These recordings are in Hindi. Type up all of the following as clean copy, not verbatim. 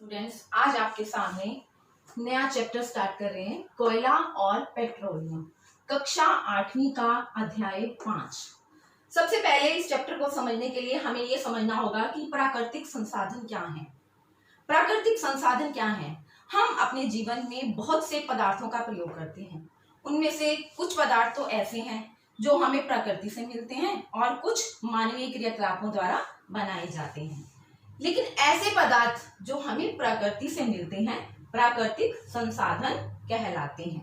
स्टूडेंट्स, आज आपके सामने नया चैप्टर स्टार्ट कर रहे हैं, कोयला और पेट्रोलियम, कक्षा 8वीं का अध्याय 5। सबसे पहले इस चैप्टर को समझने के लिए हमें यह समझना होगा कि प्राकृतिक संसाधन क्या है। प्राकृतिक संसाधन क्या है? हम अपने जीवन में बहुत से पदार्थों का प्रयोग करते हैं। उनमें से कुछ पदार्थ तो ऐसे हैं जो हमें प्रकृति से मिलते हैं और कुछ मानवीय क्रियाकलापों द्वारा बनाए जाते हैं। लेकिन ऐसे पदार्थ जो हमें प्रकृति से मिलते हैं प्राकृतिक संसाधन कहलाते हैं।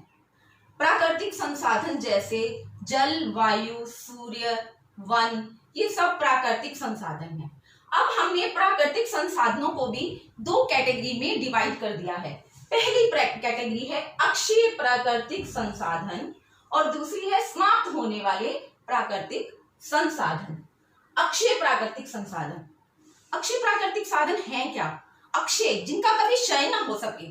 प्राकृतिक संसाधन जैसे जल, वायु, सूर्य, वन, ये सब प्राकृतिक संसाधन हैं। अब हमने प्राकृतिक संसाधनों को भी दो कैटेगरी में डिवाइड कर दिया है। पहली कैटेगरी है अक्षय प्राकृतिक संसाधन और दूसरी है समाप्त होने वाले प्राकृतिक संसाधन। अक्षय प्राकृतिक संसाधन, अक्षय प्राकृतिक साधन है क्या? अक्षय, जिनका कभी क्षय ना हो सके।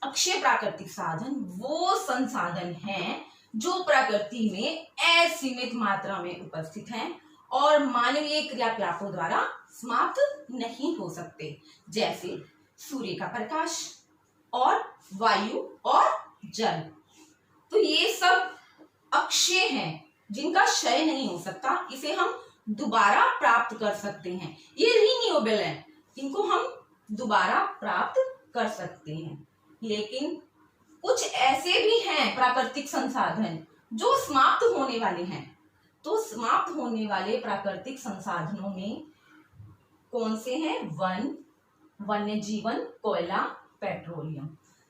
अक्षय प्राकृतिक साधन वो संसाधन हैं जो प्रकृति में असीमित मात्रा में उपस्थित हैं और मानवीय क्रियाकलापों द्वारा समाप्त नहीं हो सकते, जैसे सूर्य का प्रकाश और वायु और जल। तो ये सब अक्षय हैं जिनका क्षय नहीं हो सकता, इसे हम दोबारा प्राप्त कर सकते हैं। ये रिन्यूएबल है, इनको हम दोबारा प्राप्त कर सकते हैं। लेकिन कुछ ऐसे भी हैं प्राकृतिक संसाधन जो समाप्त होने वाले हैं। तो समाप्त होने वाले प्राकृतिक संसाधनों में कौन से हैं? वन, वन्य जीवन, कोयला, पेट्रोलियम।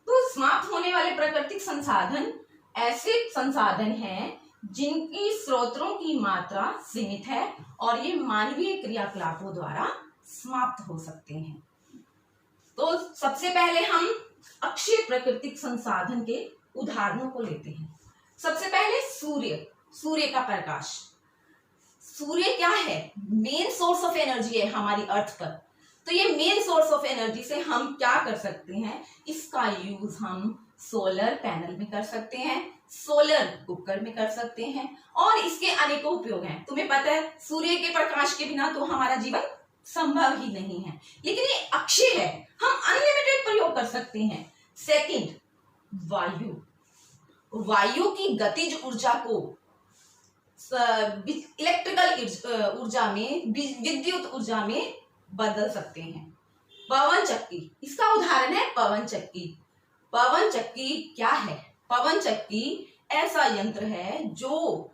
तो समाप्त होने वाले प्राकृतिक संसाधन ऐसे संसाधन हैं जिनकी स्रोतों की मात्रा सीमित है और ये मानवीय क्रियाकलापों द्वारा समाप्त हो सकते हैं। तो सबसे पहले हम अक्षय प्राकृतिक संसाधन के उदाहरणों को लेते हैं। सबसे पहले सूर्य, सूर्य का प्रकाश। सूर्य क्या है? मेन सोर्स ऑफ एनर्जी है हमारी अर्थ पर। तो ये मेन सोर्स ऑफ एनर्जी से हम क्या कर सकते हैं? इसका यूज हम सोलर पैनल में कर सकते हैं, सोलर कुकर में कर सकते हैं और इसके अनेकों उपयोग हैं। तुम्हें पता है सूर्य के प्रकाश के बिना तो हमारा जीवन संभव ही नहीं है, लेकिन ये अक्षय है, हम अनलिमिटेड प्रयोग कर सकते हैं। सेकंड, वायु। वायु की गतिज ऊर्जा को इलेक्ट्रिकल ऊर्जा में, विद्युत ऊर्जा में बदल सकते हैं। पवन चक्की, इसका उदाहरण है पवन चक्की। पवन चक्की क्या है? पवन चक्की ऐसा यंत्र है जो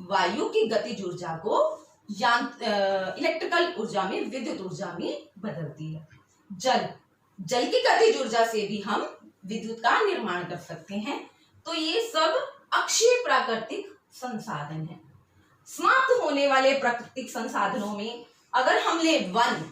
वायु की गतिज ऊर्जा को इलेक्ट्रिकल ऊर्जा में, विद्युत ऊर्जा में बदलती है। जल, जल की गतिज ऊर्जा से भी हम विद्युत का निर्माण कर सकते हैं। तो ये सब अक्षय प्राकृतिक संसाधन है। समाप्त होने वाले प्राकृतिक संसाधनों में अगर हम ले वन,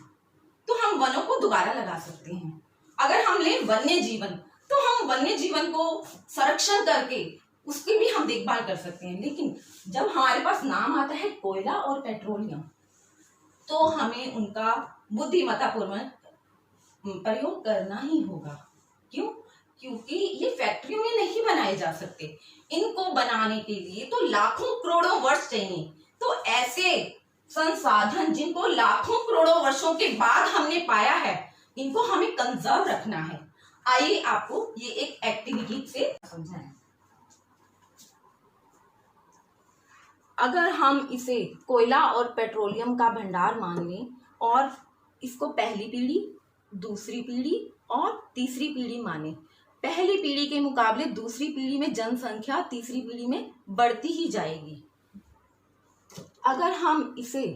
तो हम वनों को दोबारा लगा सकते हैं। अगर हम ले वन्य जीवन, तो हम वन्य जीवन को संरक्षण करके उसकी भी हम देखभाल कर सकते हैं। लेकिन जब हमारे पास नाम आता है कोयला और पेट्रोलियम, तो हमें उनका बुद्धिमत्तापूर्वक प्रयोग करना ही होगा। क्यों? क्योंकि ये फैक्ट्रियों में नहीं बनाए जा सकते। इनको बनाने के लिए तो लाखों करोड़ों वर्ष चाहिए। तो ऐसे संसाधन जिनको लाखों करोड़ों वर्षों के बाद हमने पाया है, इनको हमें कंजर्व रखना है। आइए आपको ये एक एक्टिविटी से समझाएं। अगर हम इसे कोयला और पेट्रोलियम का भंडार मान लें और इसको पहली पीढ़ी, दूसरी पीढ़ी और तीसरी पीढ़ी माने, पहली पीढ़ी के मुकाबले दूसरी पीढ़ी में जनसंख्या तीसरी पीढ़ी में बढ़ती ही जाएगी। अगर हम इसे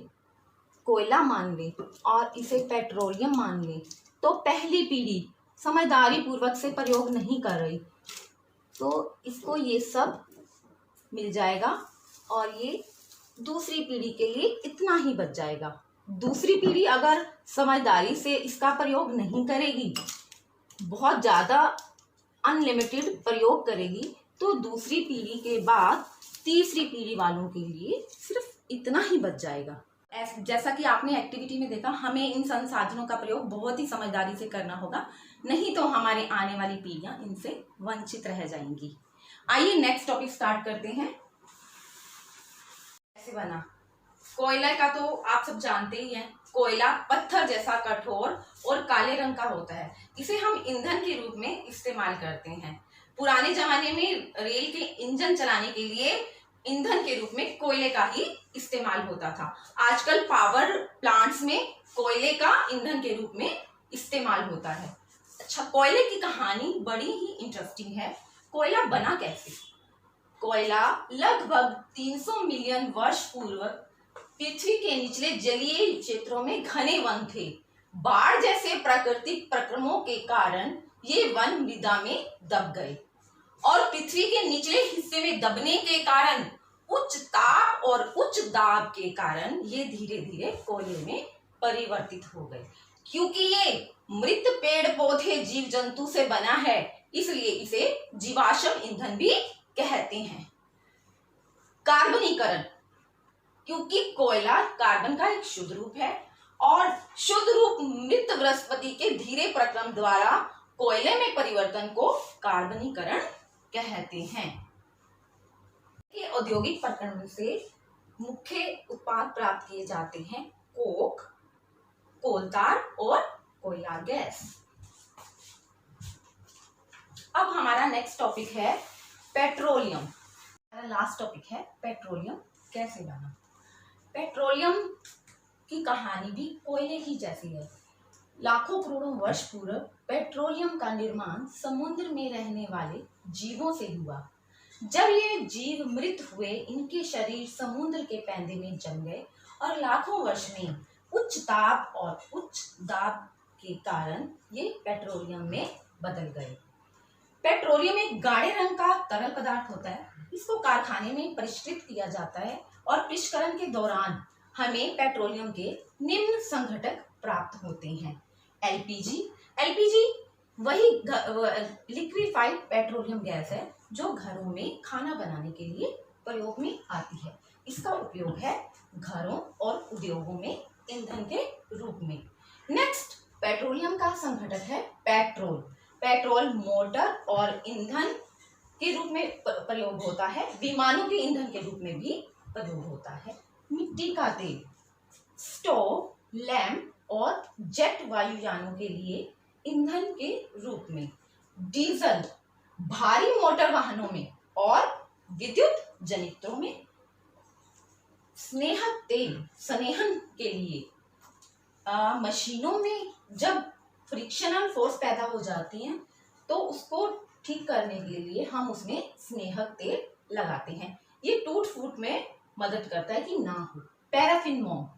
कोयला मान लें और इसे पेट्रोलियम मान लें, तो पहली पीढ़ी समझदारी पूर्वक से प्रयोग नहीं कर रही, तो इसको ये सब मिल जाएगा और ये दूसरी पीढ़ी के लिए इतना ही बच जाएगा। दूसरी पीढ़ी अगर समझदारी से इसका प्रयोग नहीं करेगी, बहुत ज़्यादा अनलिमिटेड प्रयोग करेगी, तो दूसरी पीढ़ी के बाद तीसरी पीढ़ी वालों के लिए सिर्फ इतना ही बच जाएगा। जैसा कि आपने एक्टिविटी में देखा, हमें इन संसाधनों का प्रयोग बहुत ही समझदारी से करना होगा, नहीं तो हमारे आने वाली पीढ़ियां इनसे वंचित रह जाएंगी। आइए नेक्स्ट टॉपिक स्टार्ट करते हैं। कैसे बना? कोयला का तो आप सब जानते ही हैं, कोयला पत्थर जैसा कठोर और काले रंग का होता है। इसे हम ईंधन के रूप में इस्तेमाल करते हैं। पुराने जमाने में रेल के इंजन चलाने के लिए ईंधन के रूप में कोयले का ही इस्तेमाल होता था। आजकल पावर प्लांट्स में कोयले का ईंधन के रूप में इस्तेमाल होता है। अच्छा, कोयले की कहानी बड़ी ही इंटरेस्टिंग है। कोयला बना कैसे? कोयला लगभग 300 मिलियन वर्ष पूर्व पृथ्वी के निचले जलीय क्षेत्रों में घने वन थे। बाढ़ जैसे प्राकृतिक प्रक्रमों के कारण ये वन मृदा में दब गए और पृथ्वी के निचले हिस्से में दबने के कारण उच्च ताप और उच्च दाब के कारण ये धीरे धीरे कोयले में परिवर्तित हो गए। क्योंकि ये मृत पेड़ पौधे जीव जंतु से बना है, इसलिए इसे जीवाश्म ईंधन भी कहते हैं। कार्बनीकरण, क्योंकि कोयला कार्बन का एक शुद्ध रूप है और शुद्ध रूप मृत वनस्पति के धीरे प्रक्रम द्वारा कोयले में परिवर्तन को कार्बनीकरण कहते हैं। ये औद्योगिक प्रक्रम से मुख्य उत्पाद प्राप्त किए जाते हैं: कोक, कोलतार और कोयला गैस। अब हमारा नेक्स्ट टॉपिक है पेट्रोलियम। हमारा लास्ट टॉपिक है पेट्रोलियम कैसे बना। पेट्रोलियम की कहानी भी कोयले ही जैसी है। लाखों करोड़ों वर्ष पूर्व पेट्रोलियम का निर्माण समुद्र में रहने वाले जीवों से हुआ। जब ये जीव मृत हुए, इनके शरीर समुद्र के पैंदे में जम गए और लाखों वर्ष में उच्च ताप और उच्च दाब के कारण ये पेट्रोलियम में बदल गए। पेट्रोलियम एक गाढ़े रंग का तरल पदार्थ होता है। इसको कारखाने में परिष्कृत किया जाता है और परिष्करण के दौरान हमें पेट्रोलियम के निम्न संघटक प्राप्त होते हैं: एलपीजी। एलपीजी वही लिक्विफाइड पेट्रोलियम गैस है जो घरों में खाना बनाने के लिए प्रयोग में आती है। इसका उपयोग है घरों और उद्योगों में ईंधन के रूप में। नेक्स्ट, पेट्रोलियम का संघटक है पेट्रोल। पेट्रोल मोटर और ईंधन के रूप में प्रयोग होता है। विमानों के ईंधन के रूप में भी प्रयोग होता है। मिट्टी का तेल, स्टोव, लैंप और जेट वायुयानों के लिए ईंधन के रूप में। डीजल भारी मोटर वाहनों में और विद्युत जनित्रों में। स्नेहक तेल स्नेहन के लिए मशीनों में जब फ्रिक्शनल फोर्स पैदा हो जाती है तो उसको ठीक करने के लिए हम उसमें स्नेहक तेल लगाते हैं। ये टूट फूट में मदद करता है कि ना हो। पैराफिन मोम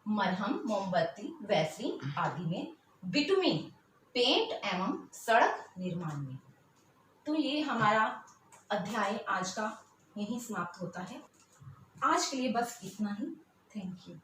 मरहम, मोमबत्ती, वैसलीन आदि में। बिटुमिन पेंट एवं सड़क निर्माण में। तो ये हमारा अध्याय आज का यहीं समाप्त होता है। आज के लिए बस इतना ही। Thank you.